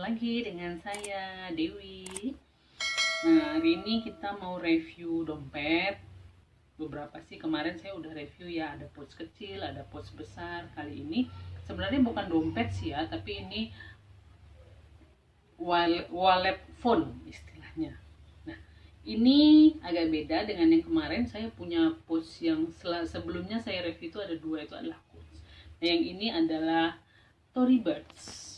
lagi dengan saya Dewi. Nah, hari ini kita mau review dompet. Beberapa sih kemarin saya udah review ya, ada pouch kecil, ada pouch besar. Kali ini sebenarnya bukan dompet sih ya, tapi ini wallet phone istilahnya. Nah, ini agak beda dengan yang kemarin. Saya punya pouch yang sebelumnya saya review itu ada dua, itu adalah pouch. Nah, yang ini adalah Tory Burch.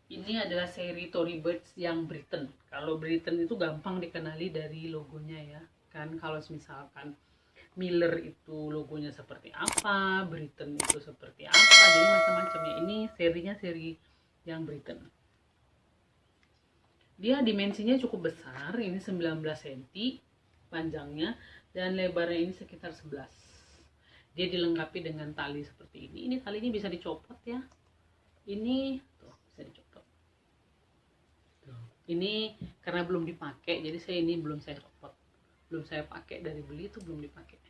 Ini adalah seri Tory Burch yang Britain. Kalau Britain itu gampang dikenali dari logonya ya. Kan kalau misalkan Miller itu logonya seperti apa, Britain itu seperti apa, jadi macam-macam ya. Ini serinya seri yang Britain. Dia dimensinya cukup besar, ini 19 cm panjangnya dan lebarnya ini sekitar 11. Dia dilengkapi dengan tali seperti ini. Ini talinya bisa dicopot ya. Ini tuh bisa dicopot. Ini karena belum dipakai, jadi ini belum saya copot, belum saya pakai, dari beli itu belum dipakai.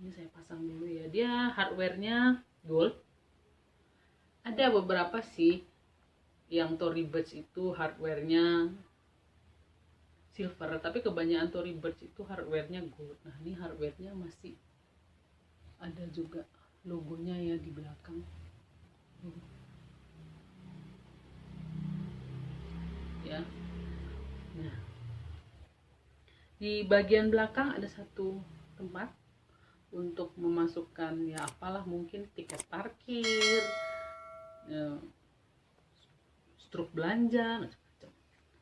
Ini saya pasang dulu ya. Dia hardware-nya gold. Ada beberapa sih yang Tory Burch itu hardware-nya silver, tapi kebanyakan Tory Burch itu hardware-nya gold. Nah, ini hardware-nya masih ada juga logonya ya di belakang. Ya. Nah, di bagian belakang ada satu tempat untuk memasukkan ya apalah, mungkin tiket parkir, struk belanja, macam-macam.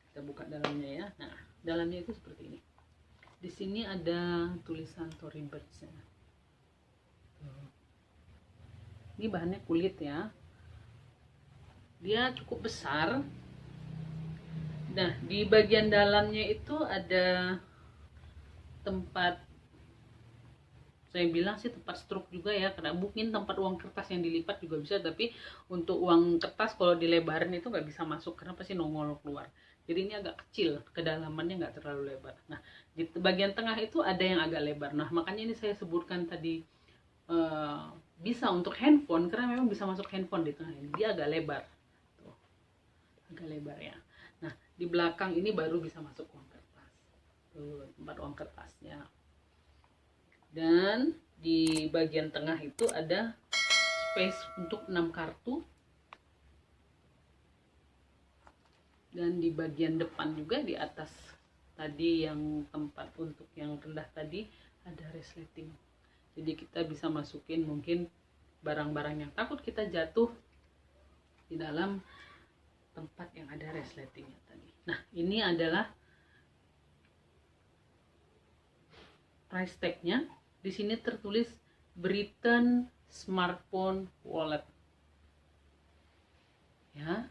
Kita buka dalamnya ya. Nah, dalamnya itu seperti ini. Di sini ada tulisan Tory Burch. Ini bahannya kulit ya. Dia cukup besar. Nah, di bagian dalamnya itu ada tempat, saya bilang sih tempat struk juga ya, karena mungkin tempat uang kertas yang dilipat juga bisa, tapi untuk uang kertas kalau dilebarin itu nggak bisa masuk karena pasti nongol keluar. Jadi ini agak kecil, kedalamannya nggak terlalu lebar. Nah, di bagian tengah itu ada yang agak lebar. Nah, makanya ini saya sebutkan tadi bisa untuk handphone, karena memang bisa masuk handphone di tengah ini. Dia agak lebar, tuh, agak lebar ya. Nah, di belakang ini baru bisa masuk uang kertas. Tuh, tempat uang kertasnya. Dan di bagian tengah itu ada space untuk 6 kartu. Dan di bagian depan juga, di atas tadi yang tempat untuk yang rendah tadi, ada resleting. Jadi kita bisa masukin mungkin barang-barang yang takut kita jatuh di dalam tempat yang ada resletingnya tadi. Nah, ini adalah price tag-nya. Di sini tertulis Britain Smartphone Wallet. Ya.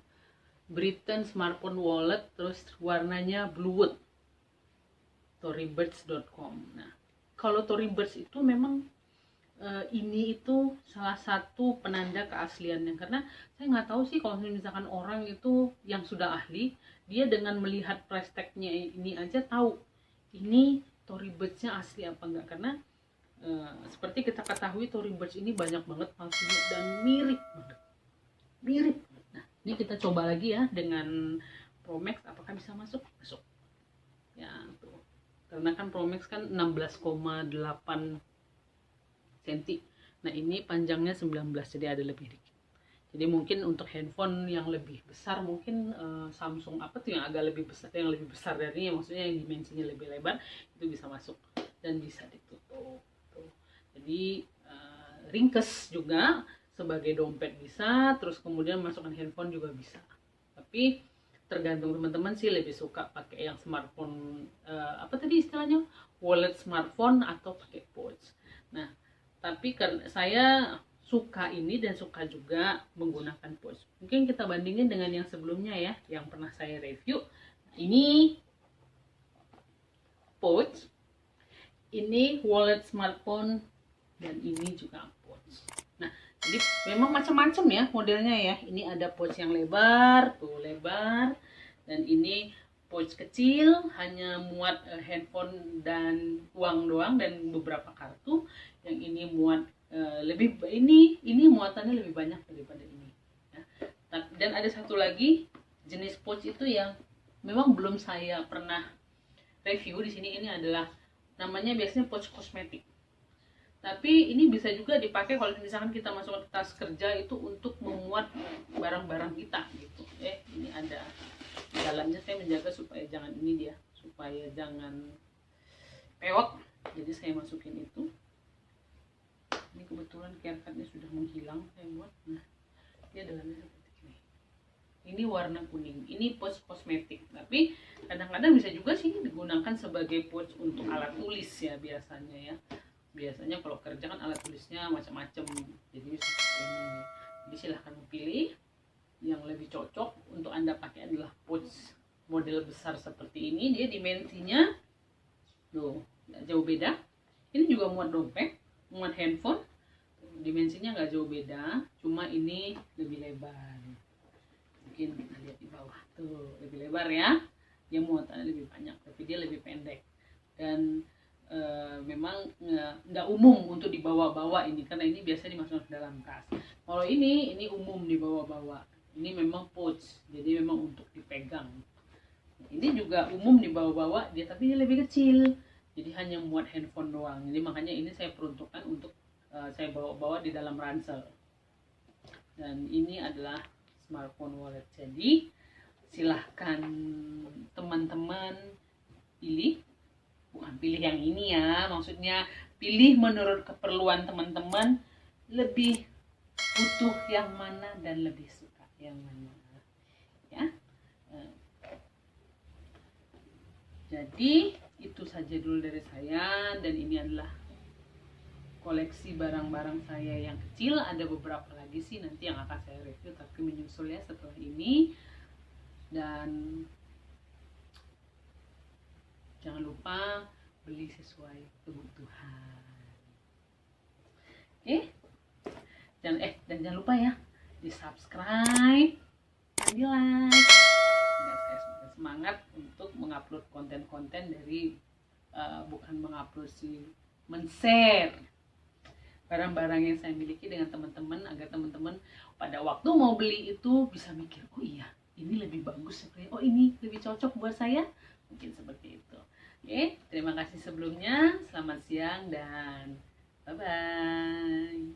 Britain Smartphone Wallet, terus warnanya blue wood. Toryburch.com. Nah, kalau Tory Burch itu memang ini itu salah satu penanda keasliannya, karena saya nggak tahu sih kalau misalkan orang itu yang sudah ahli, dia dengan melihat price tag-nya ini aja tahu ini Tory Burch-nya asli apa enggak, karena seperti kita ketahui Tory Burch ini banyak banget palsunya dan mirip banget, mirip. Nah, ini kita coba lagi ya dengan Pro Max, apakah bisa masuk ya tuh, karena kan Pro Max kan 16,8 cm. Nah, ini panjangnya 19, jadi ada lebih dikit. Jadi mungkin untuk handphone yang lebih besar, mungkin Samsung apa tuh yang agak lebih besar, yang lebih besar dari ini, maksudnya yang dimensinya lebih lebar, itu bisa masuk dan bisa ditutup tuh. Jadi ringkes juga, sebagai dompet bisa, terus kemudian masukkan handphone juga bisa. Tapi tergantung teman-teman sih lebih suka pakai yang smartphone, apa tadi istilahnya, wallet smartphone atau pakai pouch. Nah, tapi karena saya suka ini dan suka juga menggunakan pouch. Mungkin kita bandingin dengan yang sebelumnya ya, yang pernah saya review. Ini pouch, ini wallet smartphone, dan ini juga pouch. Nah, jadi memang macam-macam ya modelnya ya. Ini ada pouch yang lebar, tuh lebar, dan ini pouch kecil, hanya muat handphone dan uang doang dan beberapa kartu. Yang ini muat lebih, ini muatannya lebih banyak daripada ini ya. Dan ada satu lagi jenis pouch itu yang memang belum saya pernah review di sini. Ini adalah namanya biasanya pouch kosmetik. Tapi ini bisa juga dipakai kalau misalkan kita masukkan ke tas kerja itu untuk memuat barang-barang kita gitu. Ini ada dalamnya, saya menjaga supaya jangan supaya jangan pewok. Jadi saya masukin itu. Ini kebetulan CareCardnya sudah menghilang, saya buat. Nah, dia dalamnya seperti ini. Ini warna kuning. Ini pouch kosmetik. Tapi kadang-kadang bisa juga sih digunakan sebagai pouch untuk alat tulis ya biasanya ya. Biasanya kalau kerja kan alat tulisnya macam-macam, jadi seperti ini. Jadi silahkan pilih yang lebih cocok untuk Anda pakai. Adalah pouch model besar seperti ini. Dia dimensinya tuh nggak jauh beda. Ini juga muat dompet, muat handphone. Dimensinya nggak jauh beda, cuma ini lebih lebar. Mungkin kita lihat di bawah tuh lebih lebar ya. Dia muatannya lebih banyak, tapi dia lebih pendek. Dan memang nggak umum untuk dibawa-bawa ini, karena ini biasanya dimasukkan ke dalam tas. Kalau ini umum dibawa-bawa. Ini memang pouch, jadi memang untuk dipegang. Ini juga umum dibawa-bawa dia, tapi dia lebih kecil, jadi hanya muat handphone doang. Jadi makanya ini saya peruntukkan untuk saya bawa-bawa di dalam ransel. Dan ini adalah smartphone wallet. Jadi silahkan teman-teman pilih. Bukan pilih yang ini ya, maksudnya pilih menurut keperluan teman-teman, lebih butuh yang mana dan lebih suka yang mana ya. Jadi itu saja dulu dari saya, dan ini adalah koleksi barang-barang saya yang kecil. Ada beberapa lagi sih nanti yang akan saya review, tapi menyusul ya setelah ini. Dan jangan lupa beli sesuai kebutuhan. Dan jangan lupa ya di subscribe dan di like. Dan saya semakin semangat untuk mengupload konten-konten dari bukan mengupload sih, men-share barang-barang yang saya miliki dengan teman-teman, agar teman-teman pada waktu mau beli itu bisa mikir, oh iya ini lebih bagus, oh ini lebih cocok buat saya, mungkin seperti itu. Terima kasih sebelumnya, selamat siang dan bye-bye.